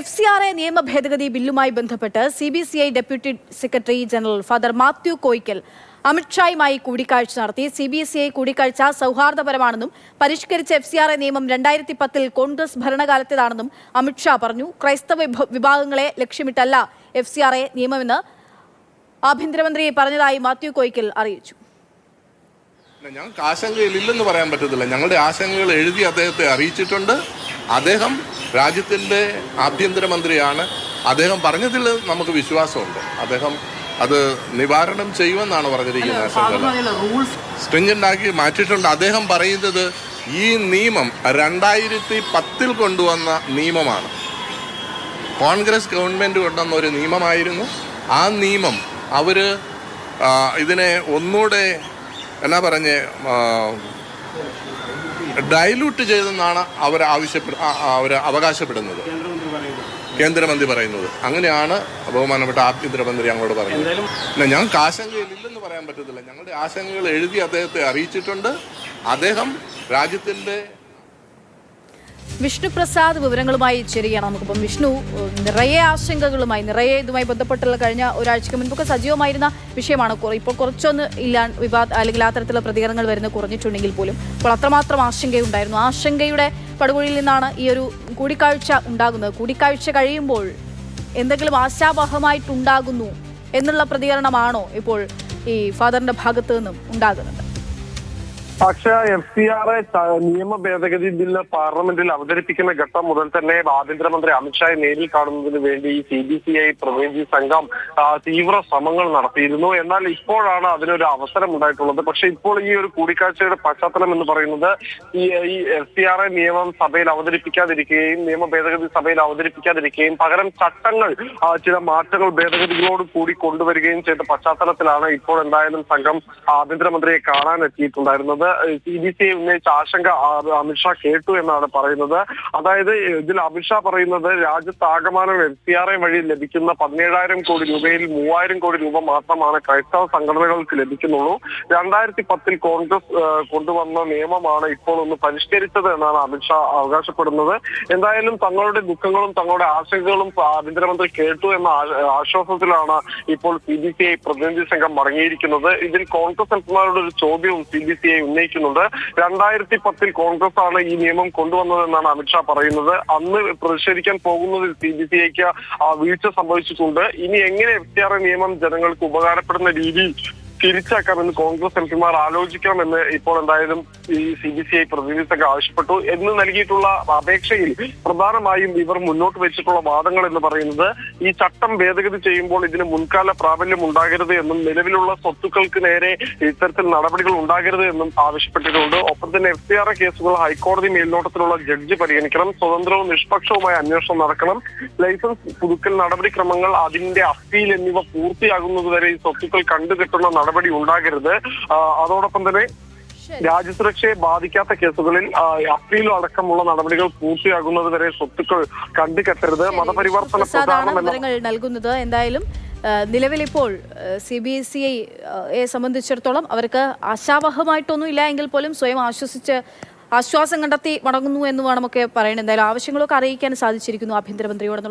FCRA നിയമ ഭേദഗതി ബില്ലുമായി ബന്ധപ്പെട്ട് CBCI deputy secretary general father Mathew Koyickal അമിത്ഷായുമായി കൂടിക്കാഴ്ച നടത്തി. CBCI കൂടിക്കാഴ്ച സൗഹാർദ്ദപരമാണെന്നും പരിഷ്കരിച്ച FCRA നിയമം 2010 കോൺഗ്രസ് ഭരണകാലത്തേതാണെന്നും അമിത്ഷാ പറഞ്ഞു. ക്രൈസ്തവ വിഭാഗങ്ങളെ ലക്ഷ്യമിട്ടല്ല FCRA നിയമമെന്ന് ആഭ്യന്തരമന്ത്രി പറഞ്ഞതായി മാത്യു കോയിക്കൽ അറിയിച്ചു. ഞങ്ങൾക്ക് ആശങ്കയില്ലെന്ന് പറയാൻ പറ്റത്തില്ല. ഞങ്ങളുടെ ആശങ്കകൾ എഴുതി അദ്ദേഹത്തെ അറിയിച്ചിട്ടുണ്ട്. അദ്ദേഹം രാജ്യത്തിൻ്റെ ആഭ്യന്തരമന്ത്രിയാണ്. അദ്ദേഹം പറഞ്ഞതിൽ നമുക്ക് വിശ്വാസമുണ്ട്. അദ്ദേഹം അത് നിവാരണം ചെയ്യുമെന്നാണ് പറഞ്ഞിരിക്കുന്നത്. സ്ട്രിഞ്ചൻ്റ് ആക്കി മാറ്റിയിട്ടുണ്ട്. അദ്ദേഹം പറയുന്നത് ഈ നിയമം 2010 കൊണ്ടുവന്ന നിയമമാണ്. കോൺഗ്രസ് ഗവൺമെൻറ് കൊണ്ടുവന്ന ഒരു നിയമമായിരുന്നു. ആ നിയമം അവർ ഇതിനെ ഒന്നുകൂടെ ഡൈല്യൂട്ട് ചെയ്തെന്നാണ് അവർ അവകാശപ്പെടുന്നത്. കേന്ദ്രമന്ത്രി പറയുന്നത് അങ്ങനെയാണ്. ബഹുമാനപ്പെട്ട ആഭ്യന്തരമന്ത്രി ഞങ്ങളോട് പറയുന്നത്. ഞങ്ങൾക്ക് ആശങ്കയില്ലെന്ന് പറയാൻ പറ്റത്തില്ല. ഞങ്ങളുടെ ആശങ്കകൾ എഴുതി അദ്ദേഹത്തെ അറിയിച്ചിട്ടുണ്ട്. അദ്ദേഹം രാജ്യത്തിൻ്റെ വിഷ്ണു പ്രസാദ് വിവരങ്ങളുമായി ചേരുകയാണ്. നമുക്കിപ്പം വിഷ്ണു, നിറയെ ആശങ്കകളുമായി ഇതുമായി ബന്ധപ്പെട്ടുള്ള കഴിഞ്ഞ ഒരാഴ്ചക്ക് മുൻപൊക്കെ സജീവമായിരുന്ന വിഷയമാണ്. ഇപ്പോൾ കുറച്ചൊന്ന് അല്ലെങ്കിൽ ആ തരത്തിലുള്ള പ്രതികരണങ്ങൾ വരുന്നത് കുറഞ്ഞിട്ടുണ്ടെങ്കിൽ പോലും ഇപ്പോൾ അത്രമാത്രം ആശങ്കയുണ്ടായിരുന്നു. ആശങ്കയുടെ പടുകുഴിയിൽ നിന്നാണ് ഈ ഒരു കൂടിക്കാഴ്ച ഉണ്ടാകുന്നത്. കൂടിക്കാഴ്ച കഴിയുമ്പോൾ എന്തെങ്കിലും ആശാവഹമായിട്ടുണ്ടാകുന്നു എന്നുള്ള പ്രതികരണമാണോ ഇപ്പോൾ ഈ ഫാദറിന്റെ ഭാഗത്ത് നിന്നും ഉണ്ടാകുന്നത്? പക്ഷേ FCRA നിയമ ഭേദഗതി ബില്ല് പാർലമെന്റിൽ അവതരിപ്പിക്കുന്ന ഘട്ടം മുതൽ തന്നെ ആഭ്യന്തരമന്ത്രി അമിത്ഷായെ നേരിൽ കാണുന്നതിന് വേണ്ടി CBCI പ്രതിനിധി സംഘം തീവ്ര ശ്രമങ്ങൾ നടത്തിയിരുന്നു. എന്നാൽ ഇപ്പോഴാണ് അതിനൊരു അവസരം ഉണ്ടായിട്ടുള്ളത്. പക്ഷെ ഇപ്പോൾ ഈ ഒരു കൂടിക്കാഴ്ചയുടെ പശ്ചാത്തലം എന്ന് പറയുന്നത് ഈ FCRA നിയമം സഭയിൽ അവതരിപ്പിക്കാതിരിക്കുകയും നിയമ ഭേദഗതി സഭയിൽ അവതരിപ്പിക്കാതിരിക്കുകയും പകരം ചട്ടങ്ങൾ ചില മാറ്റങ്ങൾ ഭേദഗതികളോട് കൂടി കൊണ്ടുവരികയും ചെയ്ത പശ്ചാത്തലത്തിലാണ് ഇപ്പോൾ എന്തായാലും സംഘം ആഭ്യന്തരമന്ത്രിയെ കാണാൻ എത്തിയിട്ടുണ്ടായിരുന്നത്. CBCI ഉന്നയിച്ച ആശങ്ക അമിത്ഷാ കേട്ടു എന്നാണ് പറയുന്നത്. അതായത് ഇതിൽ അമിത്ഷാ പറയുന്നത് രാജ്യത്താകമാനം FCRA വഴി ലഭിക്കുന്ന 17,000 കോടി രൂപയിൽ 3,000 കോടി രൂപ മാത്രമാണ് ക്രൈസ്തവ സംഘടനകൾക്ക് ലഭിക്കുന്നുള്ളൂ. 2010 കോൺഗ്രസ് കൊണ്ടുവന്ന നിയമമാണ് ഇപ്പോൾ ഒന്ന് പരിഷ്കരിച്ചത് എന്നാണ് അമിത്ഷാ അവകാശപ്പെടുന്നത്. എന്തായാലും തങ്ങളുടെ ദുഃഖങ്ങളും തങ്ങളുടെ ആശങ്കകളും ആഭ്യന്തരമന്ത്രി കേട്ടു എന്ന ആശ്വാസത്തിലാണ് ഇപ്പോൾ CBCI പ്രതിനിധി സംഘം മടങ്ങിയിരിക്കുന്നത്. ഇതിൽ കോൺഗ്രസ് എംപിമാരുടെ ഒരു ചോദ്യവും CBCI ഉന്നയിക്കുന്നുണ്ട്. 2010 കോൺഗ്രസ് ആണ് ഈ നിയമം കൊണ്ടുവന്നതെന്നാണ് അമിത്ഷാ പറയുന്നത്. അന്ന് പ്രതിഷേധിക്കാൻ പോകുന്നതിൽ CBCIക്ക് വീഴ്ച സംഭവിച്ചിട്ടുണ്ട്. ഇനി എങ്ങനെ FCRA നിയമം ജനങ്ങൾക്ക് ഉപകാരപ്പെടുന്ന രീതിയിൽ തിരിച്ചാക്കാമെന്ന് കോൺഗ്രസ് എംപിമാർ ആലോചിക്കണമെന്ന് ഇപ്പോൾ എന്തായാലും ഈ CBCI പ്രതിനിധി സംഘം ആവശ്യപ്പെട്ടു. എന്ന് നൽകിയിട്ടുള്ള അപേക്ഷയിൽ പ്രധാനമായും ഇവർ മുന്നോട്ട് വെച്ചിട്ടുള്ള വാദങ്ങൾ എന്ന് പറയുന്നത് ഈ ചട്ടം ഭേദഗതി ചെയ്യുമ്പോൾ ഇതിന് മുൻകാല പ്രാബല്യം ഉണ്ടാകരുത് എന്നും നിലവിലുള്ള സ്വത്തുക്കൾക്ക് നേരെ ഇത്തരത്തിൽ നടപടികൾ ഉണ്ടാകരുത് എന്നും ആവശ്യപ്പെട്ടിട്ടുണ്ട്. ഒപ്പം തന്നെ FCRA കേസുകൾ ഹൈക്കോടതി മേൽനോട്ടത്തിലുള്ള ജഡ്ജി പരിഗണിക്കണം. സ്വതന്ത്രവും നിഷ്പക്ഷവുമായ അന്വേഷണം നടക്കണം. ലൈസൻസ് പുതുക്കൽ നടപടിക്രമങ്ങൾ അതിന്റെ അപ്പീൽ എന്നിവ പൂർത്തിയാകുന്നതുവരെ ഈ സ്വത്തുക്കൾ കണ്ടുകെട്ടുന്ന നടപടി ഉണ്ടാകരുത്. അതോടൊപ്പം തന്നെ രാജ്യസുരക്ഷയെ ബാധിക്കാത്ത കേസുകളിൽ അപ്പീൽ അടക്കമുള്ള നടപടികൾ പൂർത്തിയാകുന്നത് വരെ സ്വത്തുക്കൾ കണ്ടുകെട്ടരുത്. മതപരിവർത്തന വിവരങ്ങൾ നൽകുന്നത്. എന്തായാലും നിലവിലിപ്പോൾ CBCIയെ സംബന്ധിച്ചിടത്തോളം അവർക്ക് ആശാവഹമായിട്ടൊന്നും ഇല്ല എങ്കിൽ പോലും സ്വയം ആശ്വാസം കണ്ടെത്തി മടങ്ങുന്നു എന്ന് വേണമൊക്കെ പറയണം. എന്തായാലും ആവശ്യങ്ങളൊക്കെ അറിയിക്കാൻ സാധിച്ചിരിക്കുന്നു ആഭ്യന്തരമന്ത്രിയോട്.